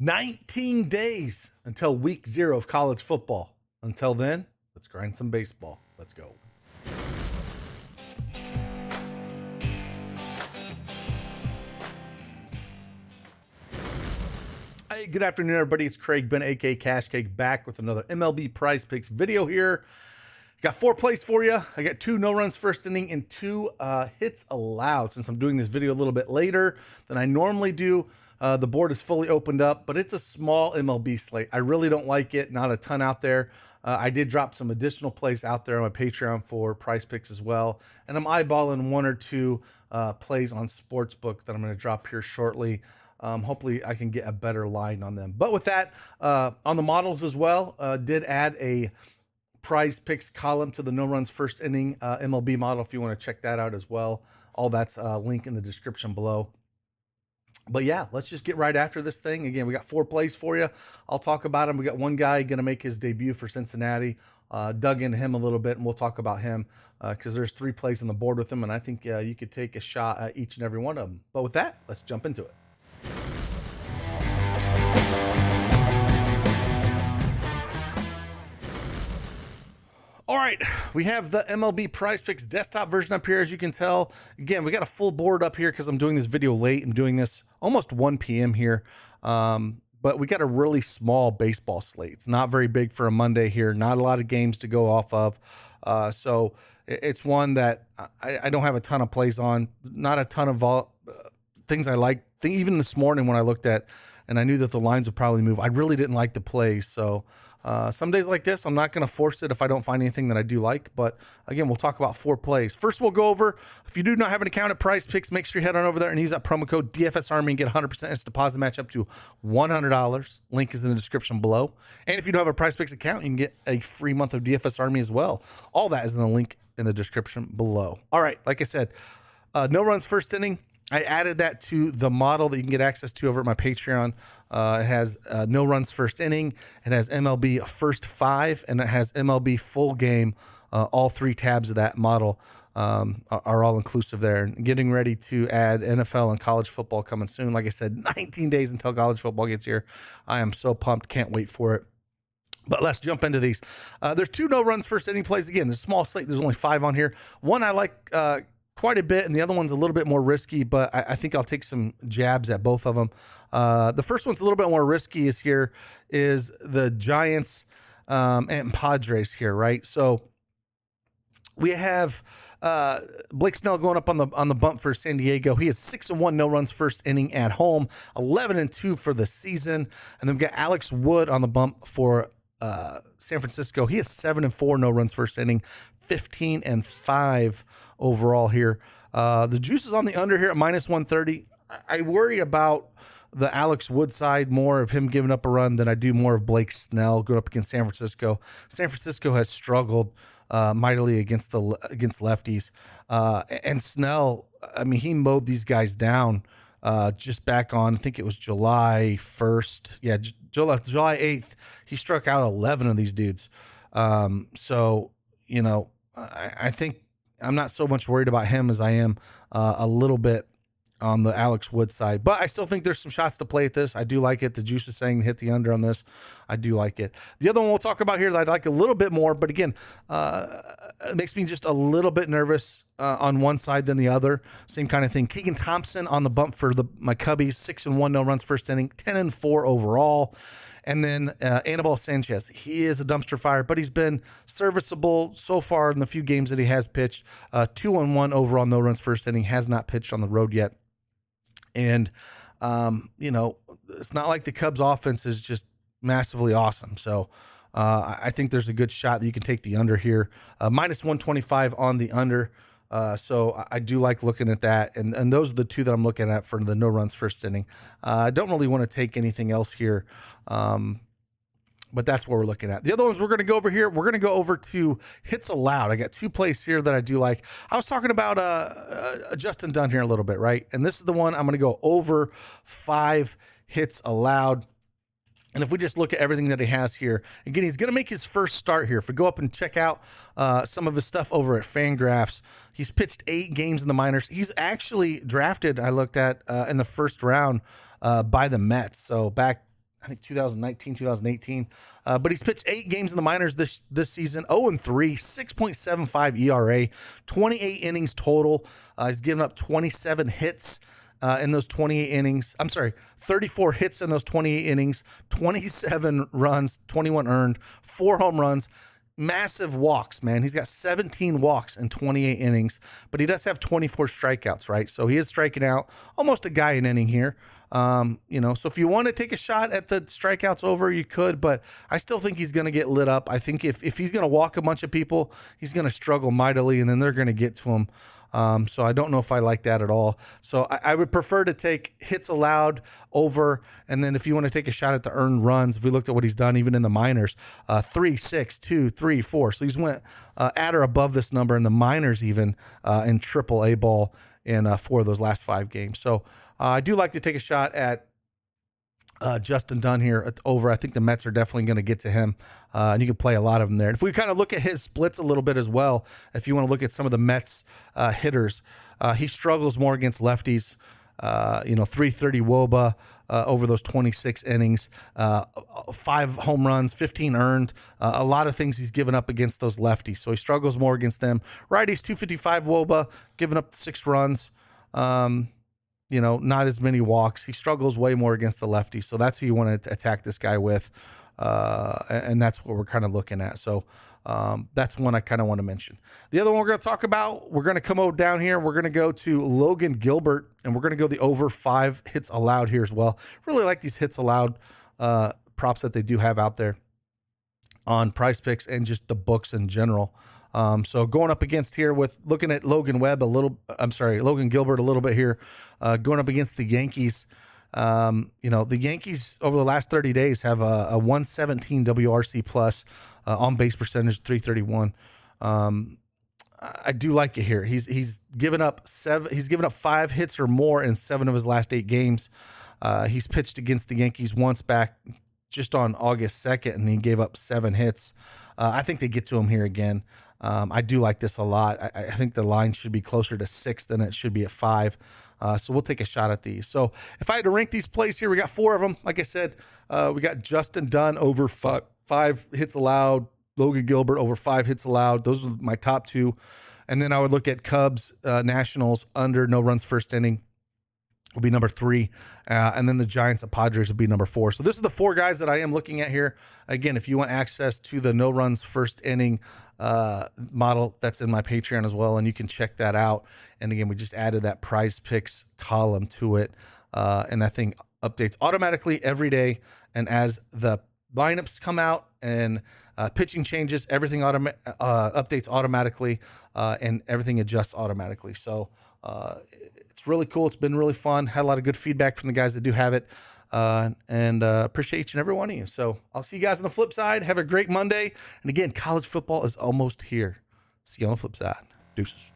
19 days until week 0 of college football. Until then, let's grind some baseball. Let's go. Hey, good afternoon, everybody. It's Craig Ben, aka Cash Cake, back with another MLB Prize Picks video here. Got 4 plays for you. I got 2 no runs first inning and 2 hits allowed. Since I'm doing this video a little bit later than I normally do, the board is fully opened up, but it's a small MLB slate. I really don't like it. Not a ton out there. I did drop some additional plays out there on my Patreon for Prize Picks as well, and I'm eyeballing 1 or 2 plays on Sportsbook that I'm going to drop here shortly. Hopefully I can get a better line on them. But with that, on the models as well, did add a Prize Picks column to the no runs first inning MLB model if you want to check that out as well. All that's link in the description below. But yeah, let's just get right after this thing. Again, we got 4 plays for you. I'll talk about them. We got one guy going to make his debut for Cincinnati. Dug into him a little bit, and we'll talk about him because there's 3 plays on the board with him, and I think you could take a shot at each and every one of them. But with that, let's jump into it. All right, we have the MLB Prize Picks desktop version up here. As you can tell, again, we got a full board up here because I'm doing this video late. I'm doing this almost 1 p.m. here, but we got a really small baseball slate. It's not very big for a Monday here. Not a lot of games to go off of, so it's one that I don't have a ton of plays on. Not a ton of things I like. Even this morning when I looked at, and I knew that the lines would probably move, I really didn't like the plays, so. Some days like this, I'm not going to force it if I don't find anything that I do like. But again, we'll talk about 4 plays. First, we'll go over, if you do not have an account at Prize Picks, make sure you head on over there and use that promo code DFSArmy and get 100% instant deposit match up to $100. Link is in the description below. And if you don't have a Prize Picks account, you can get a free month of DFSArmy as well. All that is in the link in the description below. All right, like I said, no runs first inning. I added that to the model that you can get access to over at my Patreon. It has no runs first inning. It has MLB first 5, and it has MLB full game. All 3 tabs of that model are all inclusive there. And getting ready to add NFL and college football coming soon. Like I said, 19 days until college football gets here. I am so pumped. Can't wait for it. But let's jump into these. There's 2 no runs first inning plays. Again, there's a small slate. There's only 5 on here. One I like quite a bit, and the other one's a little bit more risky, but I think I'll take some jabs at both of them. The first one's a little bit more risky is the Giants and Padres here, right? So we have Blake Snell going up on the bump for San Diego. He has 6-1 no runs first inning at home, 11-2 for the season, and then we've got Alex Wood on the bump for San Francisco. He has 7-4 no runs first inning, 15-5 overall here. The juice is on the under here at -130. I worry about the Alex Wood side more of him giving up a run than I do more of Blake Snell going up against San Francisco. San Francisco has struggled mightily against lefties, and Snell, I mean, he mowed these guys down just back on, I think it was July 1st. Yeah, July 8th. He struck out 11 of these dudes. So, you know, I think I'm not so much worried about him as I am a little bit on the Alex Wood side. But I still think there's some shots to play at this. I do like it. The juice is saying hit the under on this. I do like it. The other one we'll talk about here that I'd like a little bit more, but again, it makes me just a little bit nervous on one side than the other. Same kind of thing. Keegan Thompson on the bump for my Cubbies, 6-1 no runs first inning, 10-4 overall. And then Anibal Sanchez, he is a dumpster fire, but he's been serviceable so far in the few games that he has pitched. 2-1 overall, no runs first inning, has not pitched on the road yet. And, you know, it's not like the Cubs offense is just massively awesome. So I think there's a good shot that you can take the under here. -125 on the under. So I do like looking at that. And those are the 2 that I'm looking at for the no runs first inning. I don't really want to take anything else here. But that's what we're looking at. The other ones we're going to go over here. We're going to go over to hits allowed. I got 2 plays here that I do like. I was talking about Justin Dunn here a little bit, right? And this is the one I'm going to go over 5 hits allowed. And if we just look at everything that he has here, again, he's going to make his first start here. If we go up and check out some of his stuff over at Fangraphs, he's pitched 8 games in the minors. He's actually drafted, I looked at, in the first round by the Mets. So back I think 2019, 2018. But he's pitched 8 games in the minors this season, 0-3, 6.75 ERA, 28 innings total. He's given up 27 hits in those 28 innings. I'm sorry, 34 hits in those 28 innings, 27 runs, 21 earned, 4 home runs. Massive walks, man. He's got 17 walks in 28 innings, but he does have 24 strikeouts, right? So he is striking out almost a guy an inning here. So if you want to take a shot at the strikeouts over, you could, but I still think he's going to get lit up. I think if he's going to walk a bunch of people, he's going to struggle mightily, and then they're going to get to him. So I don't know if I like that at all. So I would prefer to take hits allowed over. And then if you want to take a shot at the earned runs, if we looked at what he's done, even in the minors, 3, 6, 2, 3, 4. So he's went at or above this number in the minors, even in AAA ball in 4 of those last 5 games. So I do like to take a shot at Justin Dunn here over. I think the Mets are definitely going to get to him, and you can play a lot of them there. And if we kind of look at his splits a little bit as well, if you want to look at some of the Mets hitters, he struggles more against lefties. 330 WOBA over those 26 innings, 5 home runs, 15 earned. A lot of things he's given up against those lefties, so he struggles more against them. Righties, 255 WOBA, giving up 6 runs. Not as many walks. He struggles way more against the lefty. So that's who you want to attack this guy with. And that's what we're kind of looking at. So that's one I kind of want to mention. The other one we're going to talk about, we're going to come down here. We're going to go to Logan Gilbert, and we're going to go the over 5 hits allowed here as well. Really like these hits allowed props that they do have out there on Prizepicks and just the books in general. So going up against here with looking at Logan Gilbert a little bit here, going up against the Yankees. The Yankees over the last 30 days have a 117 WRC plus, on base percentage, 331. I do like it here. He's given up 5 hits or more in 7 of his last 8 games. He's pitched against the Yankees once back just on August 2nd, and he gave up 7 hits. I think they get to him here again. I do like this a lot. I think the line should be closer to 6 than it should be at 5. So we'll take a shot at these. So if I had to rank these plays here, we got 4 of them. Like I said, we got Justin Dunn over 5 hits allowed, Logan Gilbert over 5 hits allowed. Those are my top 2. And then I would look at Cubs, Nationals under no runs first inning will be number 3. And then the Giants and Padres will be number 4. So this is the 4 guys that I am looking at here. Again, if you want access to the no runs first inning model, that's in my Patreon as well, and you can check that out. And again, we just added that Prizepicks column to it, and that thing updates automatically every day. And as the lineups come out and pitching changes, everything updates automatically, and everything adjusts automatically. So it's really cool. It's been really fun. Had a lot of good feedback from the guys that do have it. And appreciate each and every one of you. So I'll see you guys on the flip side. Have a great Monday. And again, college football is almost here. See you on the flip side. Deuces.